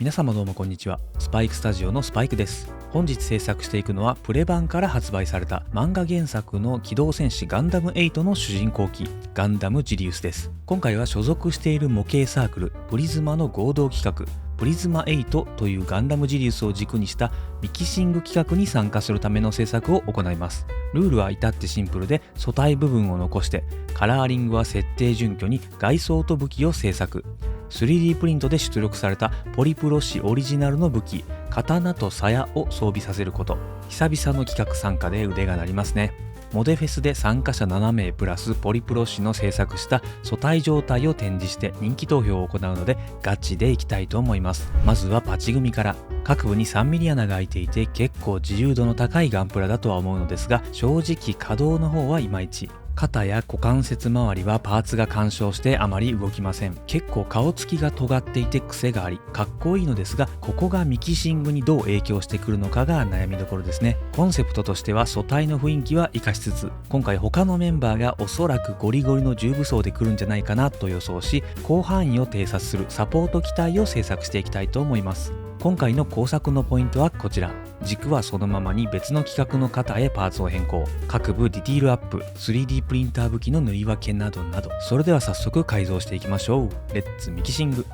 皆様どうもこんにちは。スパイクスタジオのスパイクです。本日制作していくのはプレ版から発売された漫画原作の機動戦士ガンダム8の主人公機ガンダムジリウスです。今回は所属している模型サークルプリズマの合同企画プリズマ8というガンダムジリウスを軸にしたミキシング企画に参加するための制作を行います。ルールは至ってシンプルで素体部分を残してカラーリングは設定準拠に外装と武器を制作。3D プリントで出力されたポリプロ紙オリジナルの武器刀と鞘を装備させること。久々の企画参加で腕が鳴りますね。モデフェスで参加者7名プラスポリプロ紙の制作した素体状態を展示して人気投票を行うのでガチでいきたいと思います。まずはパチ組から。各部に 3mm 穴が開いていて結構自由度の高いガンプラだとは思うのですが、正直可動の方はいまいち。肩や股関節周りはパーツが干渉してあまり動きません。結構顔つきが尖っていて癖がありかっこいいのですが、ここがミキシングにどう影響してくるのかが悩みどころですね。コンセプトとしては素体の雰囲気は生かしつつ、今回他のメンバーがおそらくゴリゴリの重武装で来るんじゃないかなと予想し、広範囲を偵察するサポート機体を制作していきたいと思います。今回の工作のポイントはこちら。軸はそのままに別の規格の型へパーツを変更。各部ディティールアップ、3D プリンター武器の塗り分けなどなど。それでは早速改造していきましょう。レッツミキシング。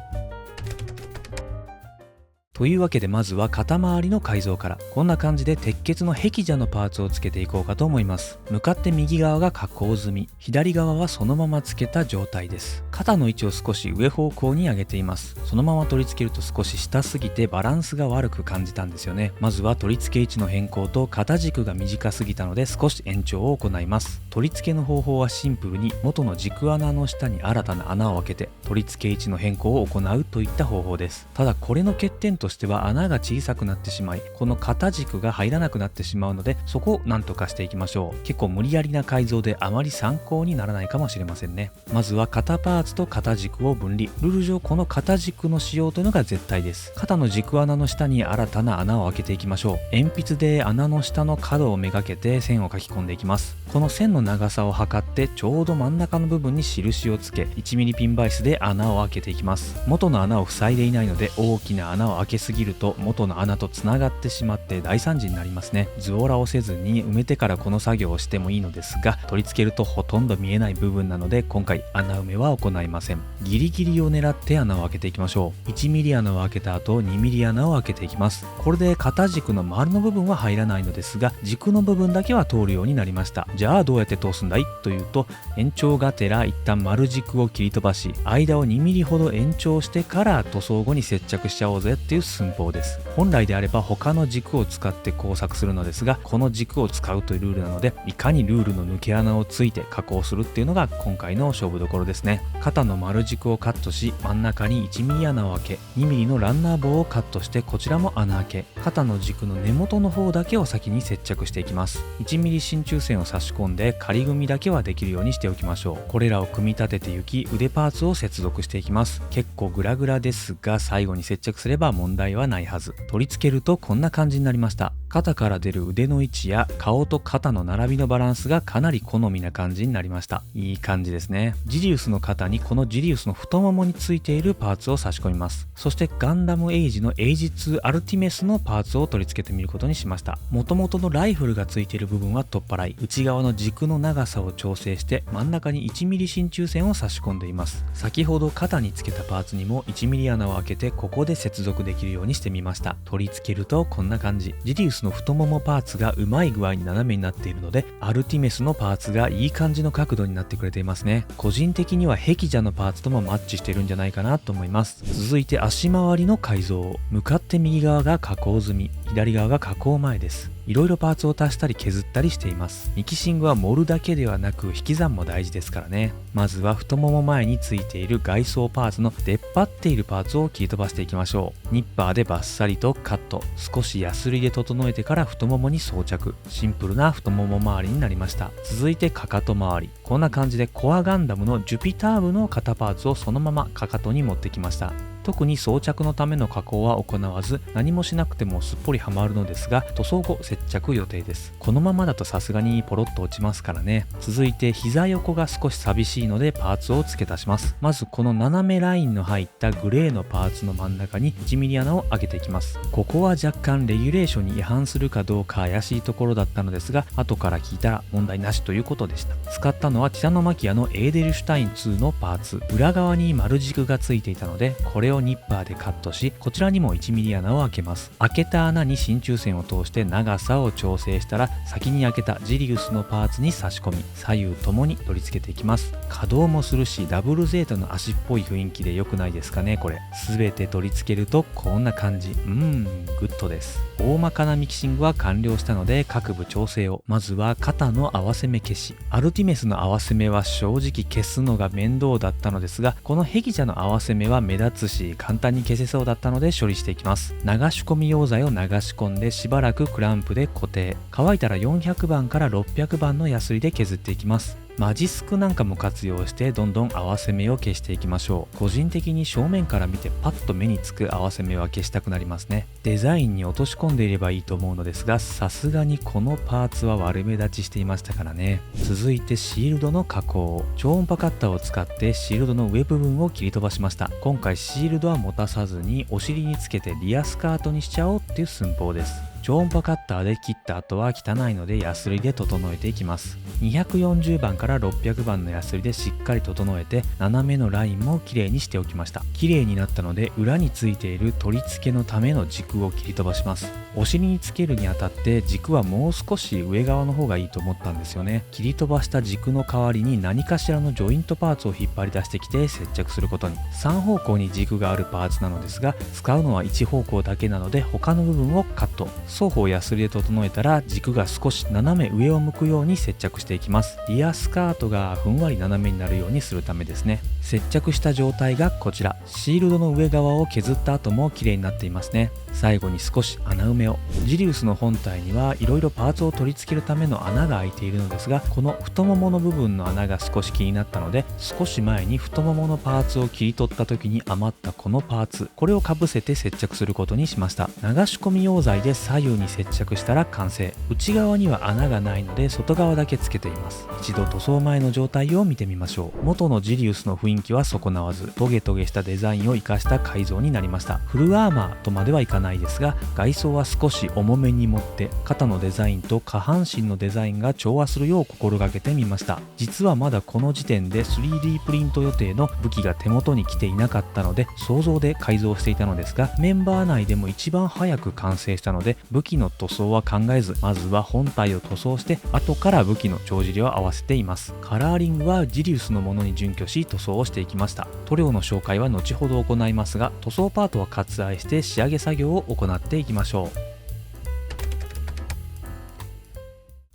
というわけでまずは肩周りの改造から。こんな感じで鉄血の壁蛇のパーツをつけていこうかと思います。向かって右側が加工済み、左側はそのままつけた状態です。肩の位置を少し上方向に上げています。そのまま取り付けると少し下すぎてバランスが悪く感じたんですよね。まずは取り付け位置の変更と肩軸が短すぎたので少し延長を行います。取り付けの方法はシンプルに元の軸穴の下に新たな穴を開けて取り付け位置の変更を行うといった方法です。ただこれの欠点としては穴が小さくなってしまい、この肩軸が入らなくなってしまうので、そこをなんとかしていきましょう。結構無理やりな改造であまり参考にならないかもしれませんね。まずは肩パーツと肩軸を分離。ルール上この肩軸の使用というのが絶対です。肩の軸穴の下に新たな穴を開けていきましょう。鉛筆で穴の下の角をめがけて線を書き込んでいきます。この線の長さを測ってちょうど真ん中の部分に印をつけ 1mm ピンバイスで穴を開けていきます。元の穴を塞いでいないので大きな穴を開けすぎると元の穴とつながってしまって大惨事になりますね。ズボラをせずに埋めてからこの作業をしてもいいのですが、取り付けるとほとんど見えない部分なので今回穴埋めは行いません。ギリギリを狙って穴を開けていきましょう。 1mm 穴を開けた後 2mm 穴を開けていきます。これで肩軸の丸の部分は入らないのですが、軸の部分だけは通るようになりました。じゃあどうやって通すんだいというと、延長がてら一旦丸軸を切り飛ばし間を 2mm ほど延長してから塗装後に接着しちゃおうぜっていう寸法です。本来であれば他の軸を使って工作するのですが、この軸を使うというルールなので、いかにルールの抜け穴をついて加工するっていうのが今回の勝負どころですね。肩の丸軸をカットし真ん中に 1mm 穴を開け、2mm のランナー棒をカットしてこちらも穴開け、肩の軸の根元の方だけを先に接着していきます。 1mm 真鍮線を差し込んで仮組みだけはできるようにしておきましょう。これらを組み立てていき腕パーツを接続していきます。結構グラグラですが最後に接着すれば問題はないはず。取り付けるとこんな感じになりました。肩から出る腕の位置や顔と肩の並びのバランスがかなり好みな感じになりました。いい感じですね。ジリウスの肩にこのジリウスの太ももについているパーツを差し込みます。そしてガンダムエイジのエイジ2アルティメスのパーツを取り付けてみることにしました。元々のライフルがついている部分は取っ払い、内側の軸の長さを調整して真ん中に 1mm 真鍮線を差し込んでいます。先ほど肩につけたパーツにも 1mm 穴を開けてここで接続できるようにしてみました。取り付けるとこんな感じ。ジリウスの太ももパーツがうまい具合に斜めになっているので、アルティメスのパーツがいい感じの角度になってくれていますね。個人的には壁蛇のパーツともマッチしてるんじゃないかなと思います。続いて足回りの改造。向かって右側が加工済み、左側が加工前です。いろいろパーツを足したり削ったりしています。ミキシングは盛るだけではなく引き算も大事ですからね。まずは太もも前についている外装パーツの出っ張っているパーツを切り飛ばしていきましょう。ニッパーでバッサリとカット、少しヤスリで整えてから太ももに装着。シンプルな太もも周りになりました。続いてかかと周り。こんな感じでコアガンダムのジュピター部の肩パーツをそのままかかとに持ってきました。特に装着のための加工は行わず、何もしなくてもすっぽりはまるのですが、塗装後接着予定です。このままだとさすがにポロッと落ちますからね。続いて膝横が少し寂しいのでパーツを付け足します。まずこの斜めラインの入ったグレーのパーツの真ん中に 1mm 穴を開けていきます。ここは若干レギュレーションに違反するかどうか怪しいところだったのですが、後から聞いたら問題なしということでした。使ったのはティタノマキアのエーデルシュタイン2のパーツ。裏側に丸軸がついていたので、これをニッパーでカットし、こちらにも 1mm 穴を開けます。開けた穴に真鍮線を通して長さを調整したら、先に開けたジリウスのパーツに差し込み、左右ともに取り付けていきます。可動もするし、ダブルゼータの足っぽい雰囲気で良くないですかね。これ全て取り付けるとこんな感じ。グッドです。大まかなミキシングは完了したので、各部調整を。まずは肩の合わせ目消し。アルティメスの合わせ目は正直消すのが面倒だったのですが、このヘギジャの合わせ目は目立つし簡単に消せそうだったので処理していきます。流し込み溶剤を流し込んで、しばらくクランプで固定。乾いたら400番から600番のヤスリで削っていきます。マジスクなんかも活用してどんどん合わせ目を消していきましょう。個人的に正面から見てパッと目につく合わせ目は消したくなりますね。デザインに落とし込んでいればいいと思うのですが、さすがにこのパーツは悪目立ちしていましたからね。続いてシールドの加工。超音波カッターを使ってシールドの上部分を切り飛ばしました。今回シールドは持たさずにお尻につけてリアスカートにしちゃおうっていう寸法です。超音波カッターで切った後は汚いのでヤスリで整えていきます。240番から600番のヤスリでしっかり整えて、斜めのラインも綺麗にしておきました。綺麗になったので、裏についている取り付けのための軸を切り飛ばします。お尻につけるにあたって軸はもう少し上側の方がいいと思ったんですよね。切り飛ばした軸の代わりに何かしらのジョイントパーツを引っ張り出してきて接着することに。3方向に軸があるパーツなのですが、使うのは1方向だけなので他の部分をカット。双方ヤスリで整えたら、軸が少し斜め上を向くように接着していきます。リアスカートがふんわり斜めになるようにするためですね。接着した状態がこちら。シールドの上側を削った後も綺麗になっていますね。最後に少し穴埋めを。ジリウスの本体にはいろいろパーツを取り付けるための穴が開いているのですが、この太ももの部分の穴が少し気になったので、少し前に太もものパーツを切り取った時に余ったこのパーツ、これをかぶせて接着することにしました。流し込み溶剤で左右に接着したら完成。内側には穴がないので外側だけつけています。一度塗装前の状態を見てみましょう。元のジリウスの雰囲気は損なわず、トゲトゲしたデザインを生かした改造になりました。フルアーマーとまではいかないですが、外装は少し重めに持って肩のデザインと下半身のデザインが調和するよう心がけてみました。実はまだこの時点で 3D プリント予定の武器が手元に来ていなかったので、想像で改造していたのですが、メンバー内でも一番早く完成したので、武器の塗装は考えず、まずは本体を塗装して後から武器の帳尻を合わせています。カラーリングはジリウスのものに準拠し塗装をしていきました。塗料の紹介は後ほど行いますが、塗装パートは割愛して仕上げ作業を行っていきましょう。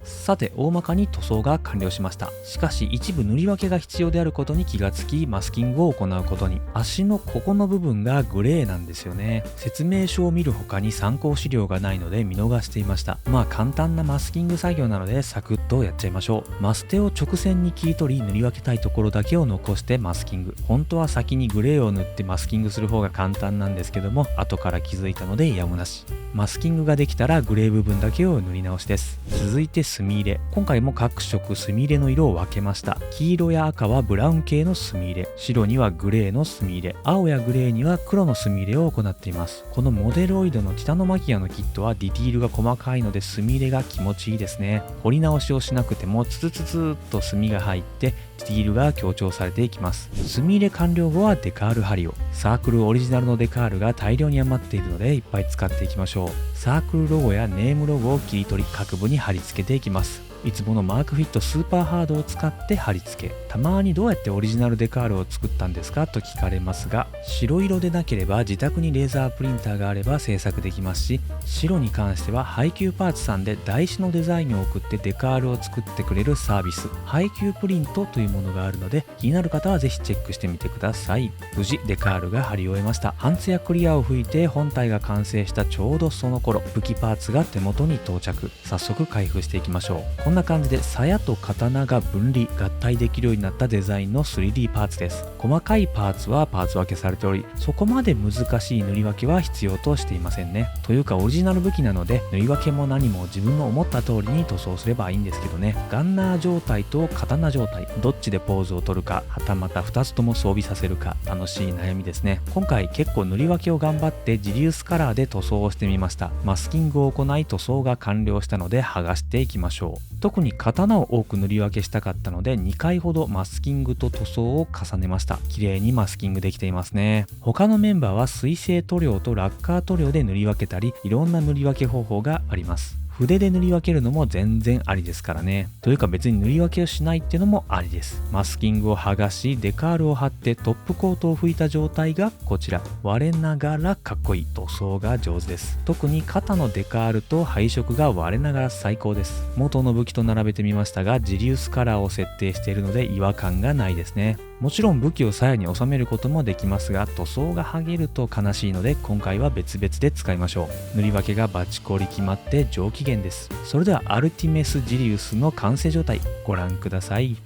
さて、大まかに塗装が完了しました。しかし一部塗り分けが必要であることに気がつき、マスキングを行うことに。足のここの部分がグレーなんですよね。説明書を見る他に参考資料がないので見逃していました。まあ簡単なマスキング作業なのでサクッとやっちゃいましょう。マステを直線に切り取り、塗り分けたいところだけを残してマスキング。本当は先にグレーを塗ってマスキングする方が簡単なんですけども、後から気づいたのでやむなし。マスキングができたらグレー部分だけを塗り直しです。続いて墨入れ。今回も各色墨入れの色を分けました。黄色や赤はブラウン系の墨入れ、白にはグレーの墨入れ、青やグレーには黒の墨入れを行っています。このモデロイドのティタノマキアのキットはディティールが細かいので墨入れが気持ちいいですね。彫り直しをしなくてもツツツツっと墨が入ってディティールが強調されていきます。墨入れ完了後はデカール貼りを。サークルオリジナルのデカールが大量に余っているのでいっぱい使っていきましょう。サークルロゴやネームロゴを切り取り各部に貼り付けていきます。いつものマークフィットスーパーハードを使って貼り付け。たまにどうやってオリジナルデカールを作ったんですかと聞かれますが、白色でなければ自宅にレーザープリンターがあれば製作できますし、白に関しては配給パーツさんで台紙のデザインを送ってデカールを作ってくれるサービス、配給プリントというものがあるので、気になる方はぜひチェックしてみてください。無事デカールが貼り終えました。ハンツやクリアを吹いて本体が完成したちょうどその頃、武器パーツが手元に到着。早速開封していきましょう。こんな感じで鞘と刀が分離合体できるようになったデザインの 3D パーツです。細かいパーツはパーツ分けされており、そこまで難しい塗り分けは必要としていませんね。というかオリジナル武器なので塗り分けも何も自分の思った通りに塗装すればいいんですけどね。ガンナー状態と刀状態、どっちでポーズを取るか、はたまた2つとも装備させるか、楽しい悩みですね。今回結構塗り分けを頑張ってジリウスカラーで塗装をしてみました。マスキングを行い塗装が完了したので剥がしていきましょう。特に刀を多く塗り分けしたかったので2回ほどマスキングと塗装を重ねました。綺麗にマスキングできていますね。他のメンバーは水性塗料とラッカー塗料で塗り分けたり、いろんな塗り分け方法があります。筆で塗り分けるのも全然ありですからね。というか別に塗り分けをしないっていうのもありです。マスキングを剥がしデカールを貼ってトップコートを拭いた状態がこちら。我ながらかっこいい。塗装が上手です。特に肩のデカールと配色が我ながら最高です。元の武器と並べてみましたがジリウスカラーを設定しているので違和感がないですね。もちろん武器を鞘に収めることもできますが塗装が剥げると悲しいので今回は別々で使いましょう。塗り分けがバチコリ決まって上機嫌です。それではアルティメスジリウスの完成状態ご覧ください。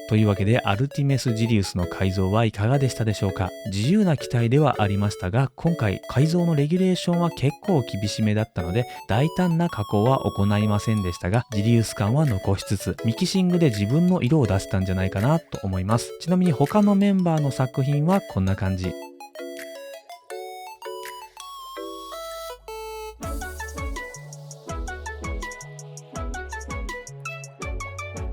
というわけでアルティメスジリウスの改造はいかがでしたでしょうか。自由な機体ではありましたが今回改造のレギュレーションは結構厳しめだったので大胆な加工は行いませんでしたがジリウス感は残しつつミキシングで自分の色を出せたんじゃないかなと思います。ちなみに他のメンバーの作品はこんな感じ。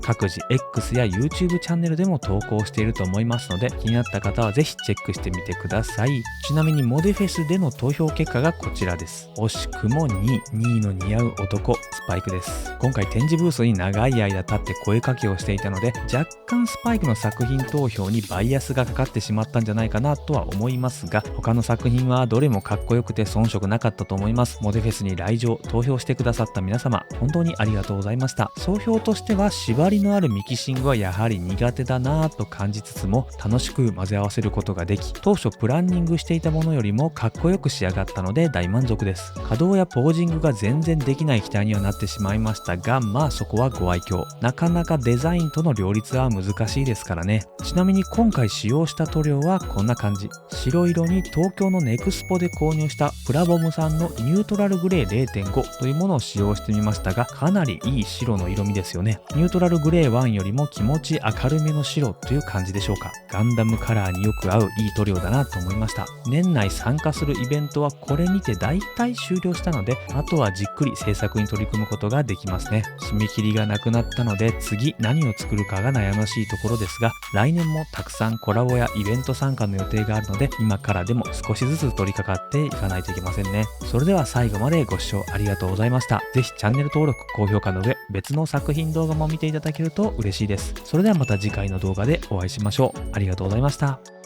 各自 X や YouTube チャンネルでも投稿していると思いますので気になった方はぜひチェックしてみてください。ちなみにモデフェスでの投票結果がこちらです。惜しくも2位の似合う男スパイクです。今回展示ブースに長い間立って声かけをしていたので若干スパイクの作品投票にバイアスがかかってしまったんじゃないかなとは思いますが他の作品はどれもかっこよくて遜色なかったと思います。モデフェスに来場投票してくださった皆様本当にありがとうございました。総評としては縛りのあるミキシングはやはり苦手だなぁと感じつつも楽しく混ぜ合わせることができ当初プランニングしていたものよりもかっこよく仕上がったので大満足です。稼働やポージングが全然できない機体にはなってしまいましたがまあそこはご愛嬌。なかなかデザインとの両立は難しいですからね。ちなみに今回使用した塗料はこんな感じ。白色に東京のネクスポで購入したプラボムさんのニュートラルグレー 0.5 というものを使用してみましたがかなりいい白の色味ですよね。ニュートラルグレー1よりも気持ち明るめの白という感じでしょうか。ガンダムカラーによく合ういい塗料だなと思いました。年内参加するイベントはこれにて大体終了したのであとはじっくり制作に取り組むことができますね。締め切りがなくなったので次何を作るかが悩ましいところですが来年もたくさんコラボやイベント参加の予定があるので今からでも少しずつ取り掛かっていかないといけませんね。それでは最後までご視聴ありがとうございました。ぜひチャンネル登録高評価の上別の作品動画も見ていただけると嬉しいです。それではまた次回の動画でお会いしましょう。ありがとうございました。